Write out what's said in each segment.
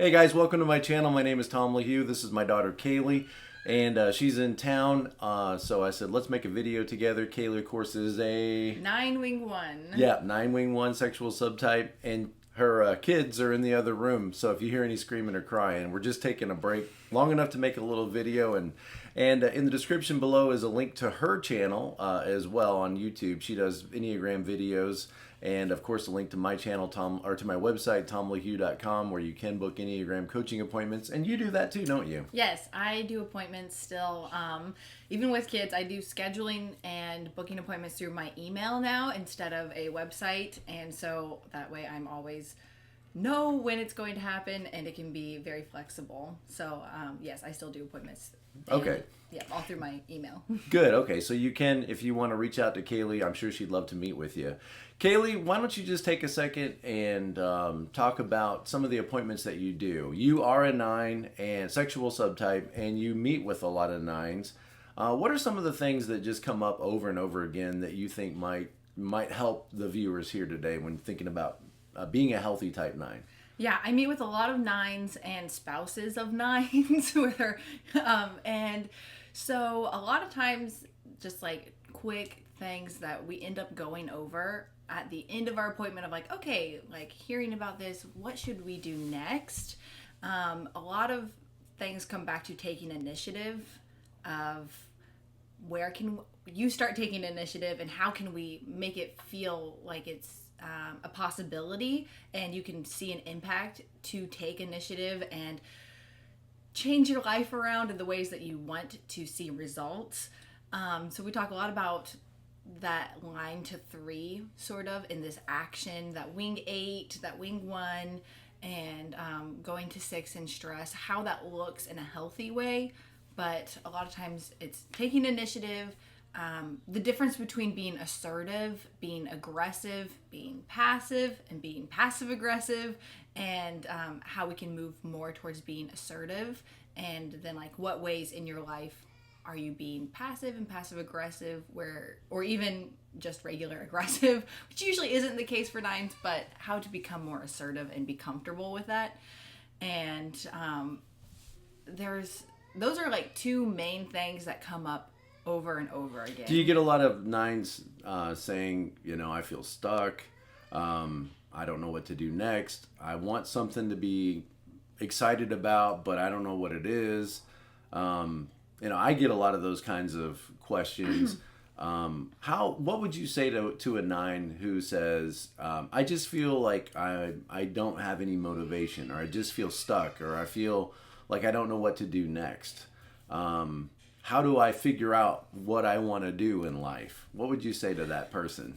Hey guys, welcome to my channel. My name is Tom LaHue. This is my daughter Kaylee, and she's in town. So I said, let's make a video together. Kaylee, of course, is a 9-wing-1. Yeah, 9-wing-1 sexual subtype, and her kids are in the other room. So if you hear any screaming or crying, we're just taking a break long enough to make a little video. And in the description below is a link to her channel as well on YouTube. She does Enneagram videos. And of course, a link to my channel, to my website, tomlahue.com, where you can book Enneagram coaching appointments. And you do that too, don't you? Yes, I do appointments still. Even with kids, I do scheduling and booking appointments through my email now instead of a website. And so that way I'm always know when it's going to happen, and it can be very flexible. So yes, I still do appointments. Okay. Yeah, all through my email. Good. Okay. So you can, if you want to reach out to Kaylee, I'm sure she'd love to meet with you. Kaylee, why don't you just take a second and talk about some of the appointments that you do. You are a 9 and sexual subtype, and you meet with a lot of 9s. What are some of the things that just come up over and over again that you think might help the viewers here today when thinking about being a healthy type 9? Yeah, I meet with a lot of 9s and spouses of 9s and so a lot of times just like quick things that we end up going over at the end of our appointment of like, okay, like hearing about this, what should we do next? A lot of things come back to taking initiative of where can you start taking initiative and how can we make it feel like it's a possibility and you can see an impact to take initiative and change your life around in the ways that you want to see results. So we talk a lot about that line to 3 sort of in this action, that wing 8, that wing 1, and going to 6 in stress, how that looks in a healthy way. But a lot of times it's taking initiative. The difference between being assertive, being aggressive, being passive, and being passive aggressive, and how we can move more towards being assertive, and then like what ways in your life are you being passive and passive aggressive, or even just regular aggressive, which usually isn't the case for 9s, but how to become more assertive and be comfortable with that. And those are like 2 main things that come up over and over again. Do you get a lot of 9s saying, I feel stuck, I don't know what to do next, I want something to be excited about, but I don't know what it is? I get a lot of those kinds of questions. What would you say to a 9 who says, I just feel like I don't have any motivation, or I just feel stuck, or I feel like I don't know what to do next? How do I figure out what I want to do in life? What would you say to that person?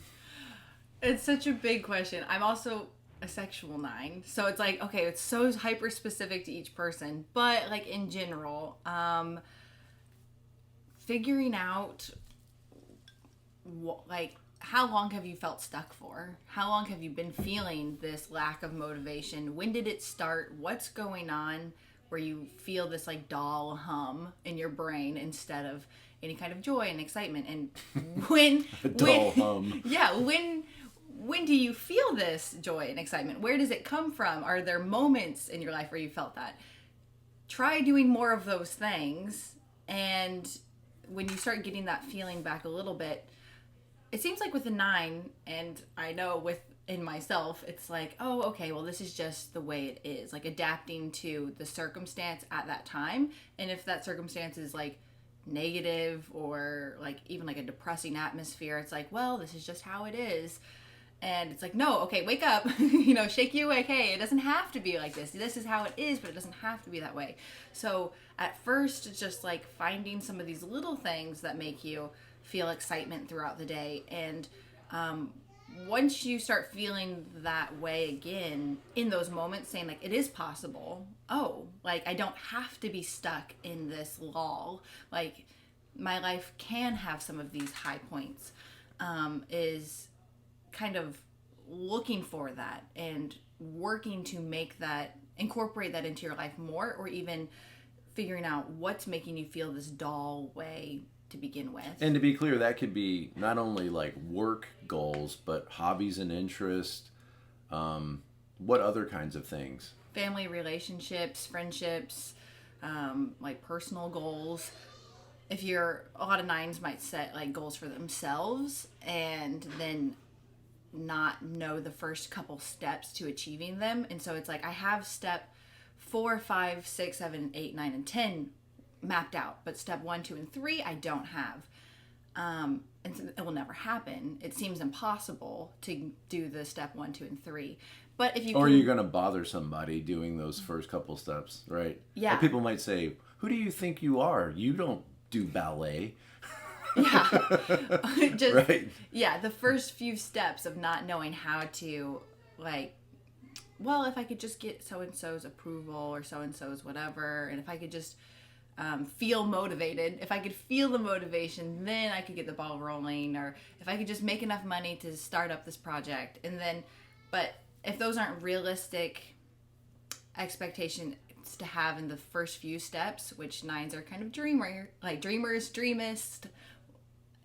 It's such a big question. I'm also a sexual 9. So it's like, okay, it's so hyper specific to each person. But like in general, figuring out how long have you felt stuck for? How long have you been feeling this lack of motivation? When did it start? What's going on where you feel this like dull hum in your brain instead of any kind of joy and excitement? And when hum. Yeah, when do you feel this joy and excitement? Where does it come from? Are there moments in your life where you felt that? Try doing more of those things, and when you start getting that feeling back a little bit, it seems like with a 9, and I know in myself, it's like, oh, okay, well, this is just the way it is, like adapting to the circumstance at that time. And if that circumstance is like negative or like even like a depressing atmosphere, it's like, well, this is just how it is. And it's like, no, okay, wake up, shake you awake. Hey, it doesn't have to be like this. This is how it is, but it doesn't have to be that way. So at first, it's just like finding some of these little things that make you feel excitement throughout the day. And once you start feeling that way again in those moments, saying like, it is possible. Oh, like I don't have to be stuck in this lull. Like my life can have some of these high points, is kind of looking for that and working to incorporate that into your life more, or even figuring out what's making you feel this dull way to begin with. And to be clear, that could be not only like work goals, but hobbies and interests. What other kinds of things? family relationships, friendships, like personal goals. A lot of 9s might set like goals for themselves and then not know the first couple steps to achieving them. And so it's like I have step 4, 5, 6, 7, 8, 9, and 10 mapped out, but step 1, 2, and 3 I don't have. And so it will never happen. It seems impossible to do the step 1, 2, and 3. But if you or you're going to bother somebody doing those first couple steps, right? Yeah. Or people might say, "Who do you think you are? You don't do ballet." Yeah. Just, right. Yeah, the first few steps of not knowing how to, like, well, if I could just get so-and-so's approval or so-and-so's whatever, and if I could just feel motivated, if I could feel the motivation, then I could get the ball rolling, or if I could just make enough money to start up this project. And then, but if those aren't realistic expectations to have in the first few steps, which 9s are kind of dreamers, dreamist,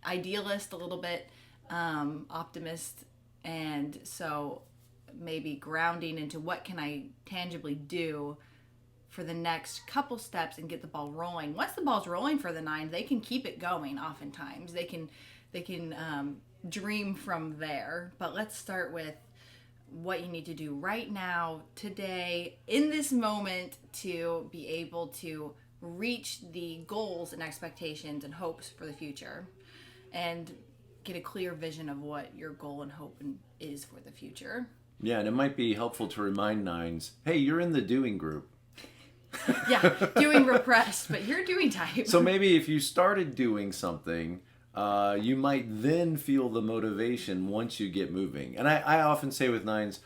idealist a little bit, optimist, and so maybe grounding into what can I tangibly do for the next couple steps and get the ball rolling. Once the ball's rolling for the 9, they can keep it going. Oftentimes they can dream from there. But let's start with what you need to do right now, today, in this moment, to be able to reach the goals and expectations and hopes for the future, and get a clear vision of what your goal and hope is for the future. Yeah, and it might be helpful to remind 9s, hey, you're in the doing group. Yeah, doing repressed, but you're doing type. So maybe if you started doing something, you might then feel the motivation once you get moving. And I often say with 9s,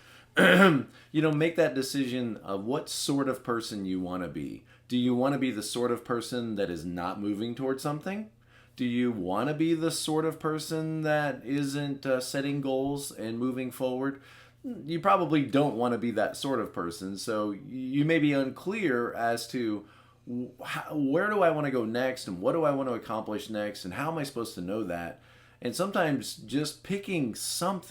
make that decision of what sort of person you want to be. Do you want to be the sort of person that is not moving towards something? Do you want to be the sort of person that isn't setting goals and moving forward? You probably don't want to be that sort of person. So you may be unclear as to where do I want to go next, and what do I want to accomplish next, and how am I supposed to know that? And sometimes just picking some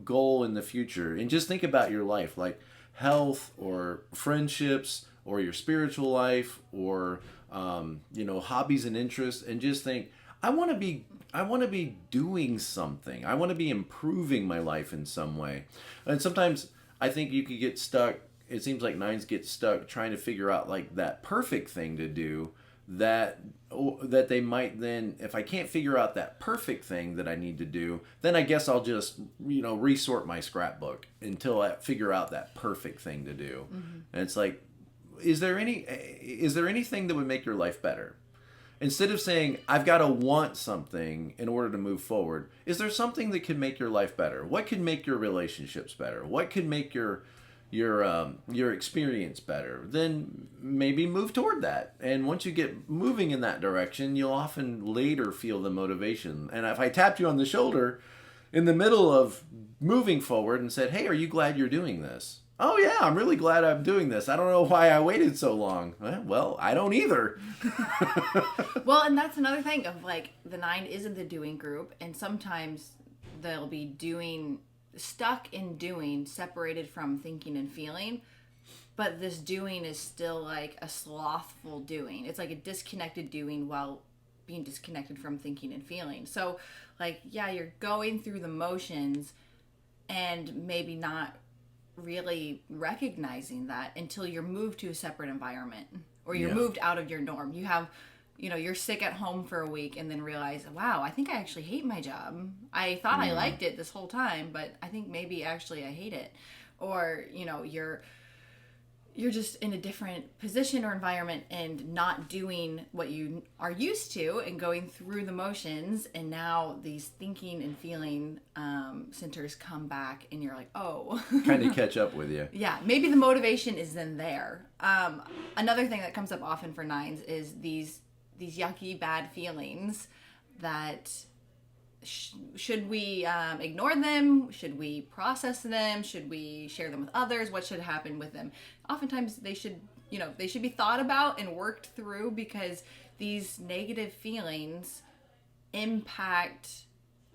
goal in the future, and just think about your life, like health or friendships or your spiritual life or hobbies and interests, and just think, I want to be doing something. I want to be improving my life in some way. And sometimes I think you could get stuck. It seems like 9s get stuck trying to figure out like that perfect thing to do, that they might then, if I can't figure out that perfect thing that I need to do, then I guess I'll just, resort my scrapbook until I figure out that perfect thing to do. Mm-hmm. And it's like, is there anything that would make your life better? Instead of saying, I've got to want something in order to move forward, is there something that could make your life better? What could make your relationships better? What could make your experience better? Then maybe move toward that. And once you get moving in that direction, you'll often later feel the motivation. And if I tapped you on the shoulder in the middle of moving forward and said, hey, are you glad you're doing this? Oh yeah, I'm really glad I'm doing this. I don't know why I waited so long. Well, I don't either. Well, and that's another thing of like the 9 isn't the doing group, and sometimes they'll be stuck in doing, separated from thinking and feeling, but this doing is still like a slothful doing. It's like a disconnected doing while being disconnected from thinking and feeling. So like, yeah, you're going through the motions and maybe not really recognizing that until you're moved to a separate environment, or you're moved out of your norm. You have, you're sick at home for a week and then realize, wow, I think I actually hate my job. I thought I liked it this whole time, but I think maybe actually I hate it. Or, you're just in a different position or environment and not doing what you are used to and going through the motions, and now these thinking and feeling centers come back and you're like, oh. Kind of catch up with you. Yeah, maybe the motivation is then there. Another thing that comes up often for 9s is these yucky bad feelings that should we ignore them? Should we process them? Should we share them with others? What should happen with them? Oftentimes they should be thought about and worked through, because these negative feelings impact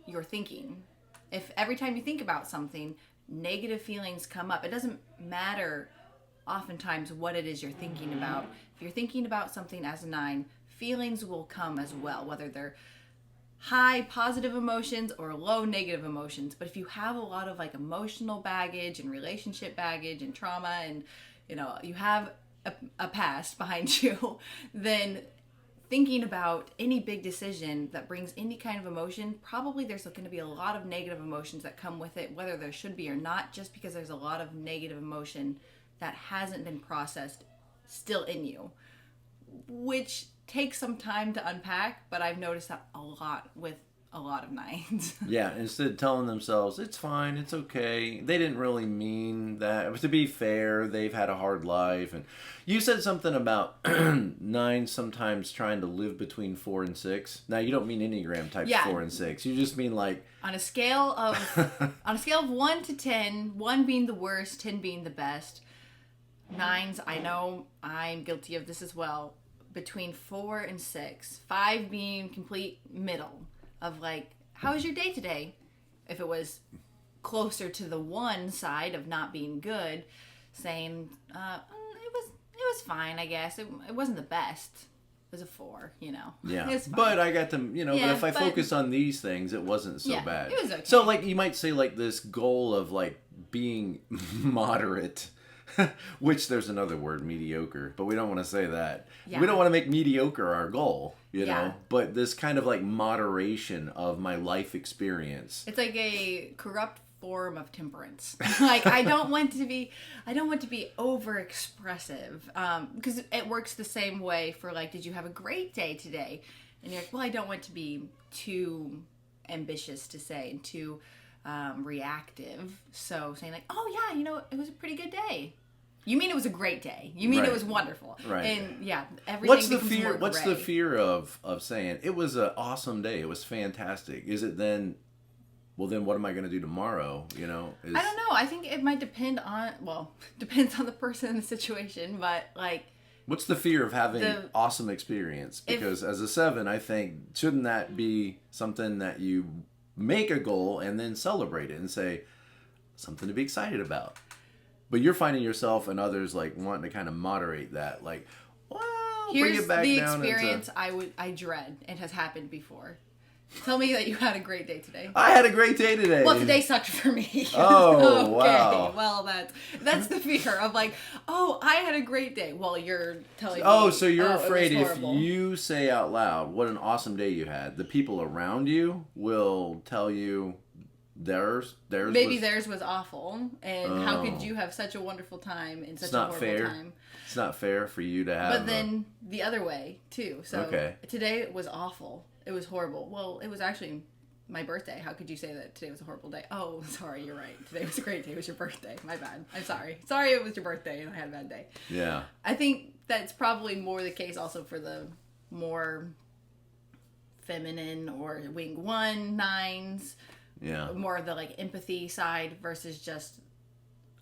your thinking. If every time you think about something, negative feelings come up, it doesn't matter oftentimes what it is you're thinking about. If you're thinking about something as a 9, feelings will come as well, whether they're high positive emotions or low negative emotions. But if you have a lot of like emotional baggage and relationship baggage and trauma, and you have a past behind you, then thinking about any big decision that brings any kind of emotion, probably there's going to be a lot of negative emotions that come with it, whether there should be or not, just because there's a lot of negative emotion that hasn't been processed still in you, which takes some time to unpack. But I've noticed that a lot with a lot of 9s. Yeah, instead of telling themselves, it's fine, it's okay, they didn't really mean that. But to be fair, they've had a hard life. And you said something about 9 sometimes trying to live between 4 and 6. Now, you don't mean Enneagram types 4 and 6. You just mean like... On a scale of 1 to 10, 1 being the worst, 10 being the best, 9s, I know I'm guilty of this as well, between 4 and 6. 5 being complete middle. Of like, how was your day today? If it was closer to the 1 side of not being good, saying, it was fine, I guess. It wasn't the best. It was a 4, Yeah. But I got them, but if I focus on these things, it wasn't so bad. It was okay. So like, you might say like this goal of like being moderate, which there's another word, mediocre, but we don't want to say that. Yeah. We don't want to make mediocre our goal, you know, but this kind of like moderation of my life experience. It's like a corrupt form of temperance. Like, I don't want to be over expressive, because it works the same way for like, did you have a great day today? And you're like, well, I don't want to be too ambitious to say and too reactive. So saying like, oh yeah, it was a pretty good day. You mean it was a great day. You mean it was wonderful. Right. And yeah, everything What's the becomes fear? more What's gray. the fear of saying it was an awesome day? It was fantastic. Is it then? Well, then what am I going to do tomorrow? I don't know. I think it might depends on the person and the situation, but like. What's the fear of having awesome experience? Because as a 7, I think, shouldn't that be something that you make a goal and then celebrate it and say something to be excited about? But you're finding yourself and others like wanting to kind of moderate that, like, well, bring it back down. Here's the experience I dread. It has happened before. Tell me that you had a great day today. I had a great day today. Well, today sucked for me. Oh, okay. Wow. Well, that's the fear of like, oh, I had a great day. Well, you're telling me. Oh, so you're afraid if you say out loud what an awesome day you had, the people around you will tell you theirs was awful, and how could you have such a wonderful time in such a horrible time? It's not fair for you to have. But then the other way too. So today was awful. It was horrible. Well, it was actually my birthday. How could you say that today was a horrible day? Oh, sorry, you're right. Today was a great day. It was your birthday. My bad. I'm sorry. Sorry it was your birthday and I had a bad day. Yeah. I think that's probably more the case also for the more feminine or wing 1 9s. Yeah. More of the like empathy side versus just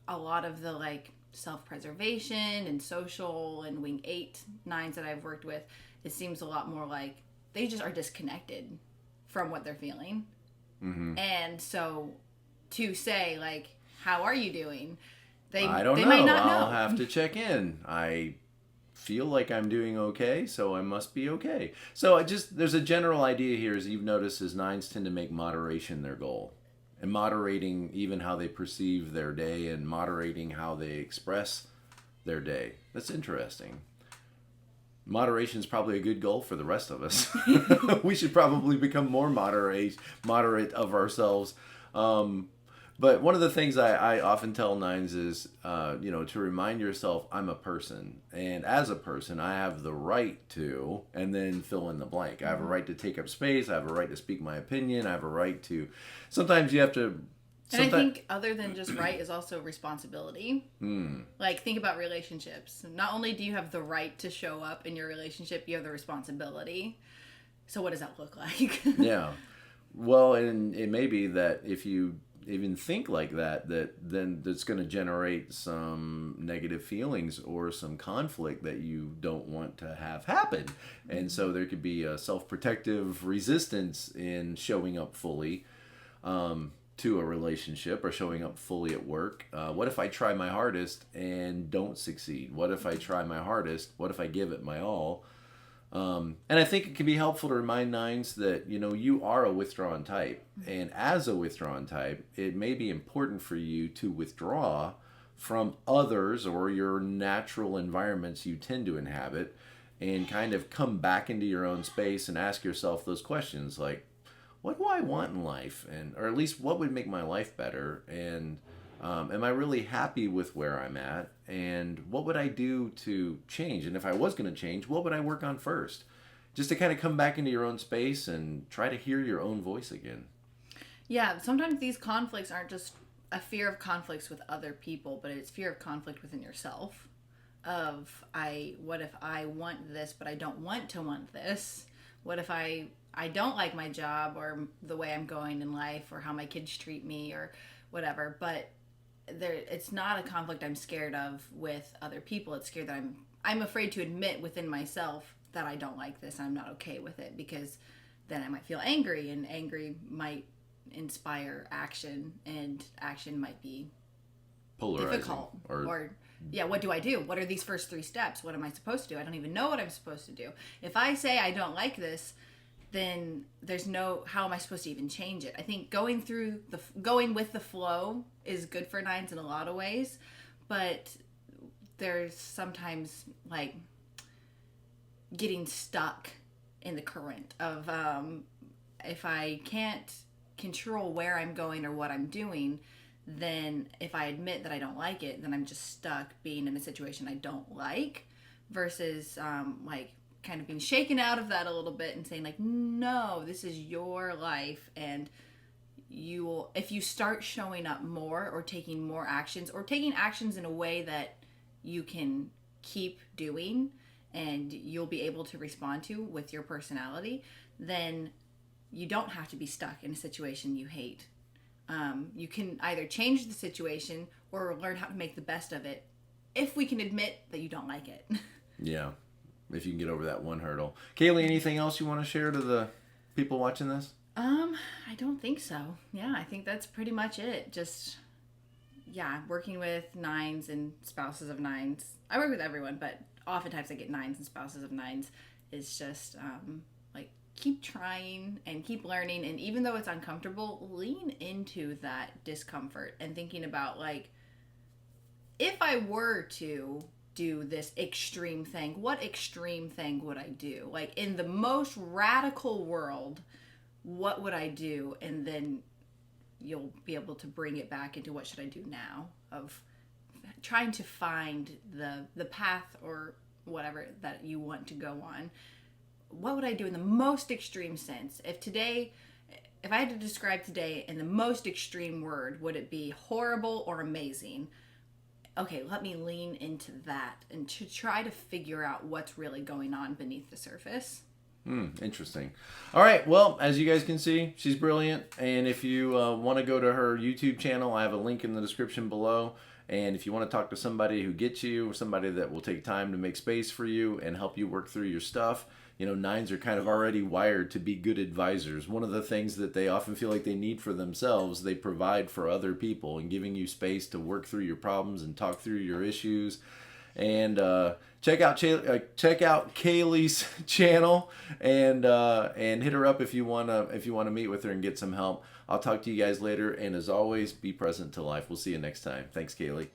a lot of the like self-preservation and social and wing 8 9s that I've worked with. It seems a lot more like they just are disconnected from what they're feeling. Mm-hmm. And so to say like, how are you doing? I don't know. Might not know. I'll have to check in. I feel like I'm doing okay, so I must be okay. So there's a general idea here, as you've noticed, is 9s tend to make moderation their goal. And moderating even how they perceive their day and moderating how they express their day. That's interesting. Moderation is probably a good goal for the rest of us. We should probably become more moderate of ourselves. But one of the things I often tell 9s is, to remind yourself, I'm a person. And as a person, I have the right to, and then fill in the blank. I have a right to take up space. I have a right to speak my opinion. I have a right to, sometimes you have to. And I think other than just right is also responsibility. Like, think about relationships. Not only do you have the right to show up in your relationship, you have the responsibility. So what does that look like? Yeah. Well, and it may be that if you even think like that then that's going to generate some negative feelings or some conflict that you don't want to have happen. And so there could be a self-protective resistance in showing up fully. to a relationship or showing up fully at work? What if I try my hardest and don't succeed? What if I try my hardest? What if I give it my all? And I think it can be helpful to remind 9s that, you are a withdrawn type. And as a withdrawn type, it may be important for you to withdraw from others or your natural environments you tend to inhabit and kind of come back into your own space and ask yourself those questions like, what do I want in life? Or at least what would make my life better? And am I really happy with where I'm at? And what would I do to change? And if I was going to change, what would I work on first? Just to kind of come back into your own space and try to hear your own voice again. Yeah, sometimes these conflicts aren't just a fear of conflicts with other people, but it's fear of conflict within yourself. What if I want this, but I don't want to want this? What if I don't like my job or the way I'm going in life or how my kids treat me or whatever, but it's not a conflict I'm scared of with other people. It's scared that I'm afraid to admit within myself that I don't like this and I'm not okay with it, because then I might feel angry, and angry might inspire action, and action might be polarizing, difficult. Or what do I do? What are these first 3 steps? What am I supposed to do? I don't even know what I'm supposed to do. If I say I don't like this, then there's how am I supposed to even change it? I think going with the flow is good for 9s in a lot of ways, but there's sometimes like getting stuck in the current of if I can't control where I'm going or what I'm doing, then if I admit that I don't like it, then I'm just stuck being in a situation I don't like, versus kind of being shaken out of that a little bit and saying like, no, this is your life, and if you start showing up more or taking more actions, or taking actions in a way that you can keep doing and you'll be able to respond to with your personality, then you don't have to be stuck in a situation you hate. You can either change the situation or learn how to make the best of it if we can admit that you don't like it. Yeah. If you can get over that one hurdle. Kaylee, anything else you want to share to the people watching this? I don't think so. Yeah, I think that's pretty much it. Just, working with 9s and spouses of 9s. I work with everyone, but oftentimes I get 9s and spouses of 9s. It's just, keep trying and keep learning. And even though it's uncomfortable, lean into that discomfort and thinking about, if I were to do this extreme thing, what extreme thing would I do? In the most radical world, what would I do? And then you'll be able to bring it back into what should I do now, of trying to find the path or whatever that you want to go on. What would I do in the most extreme sense? If I had to describe today in the most extreme word, would it be horrible or amazing? Okay, let me lean into that and to try to figure out what's really going on beneath the surface. Interesting. All right. Well, as you guys can see, she's brilliant. And if you want to go to her YouTube channel, I have a link in the description below. And if you want to talk to somebody who gets you, or somebody that will take time to make space for you and help you work through your stuff, 9s are kind of already wired to be good advisors. One of the things that they often feel like they need for themselves, they provide for other people, and giving you space to work through your problems and talk through your issues. And check out Kaylee's channel and hit her up if you wanna meet with her and get some help. I'll talk to you guys later, and as always, be present to life. We'll see you next time. Thanks, Kaylee.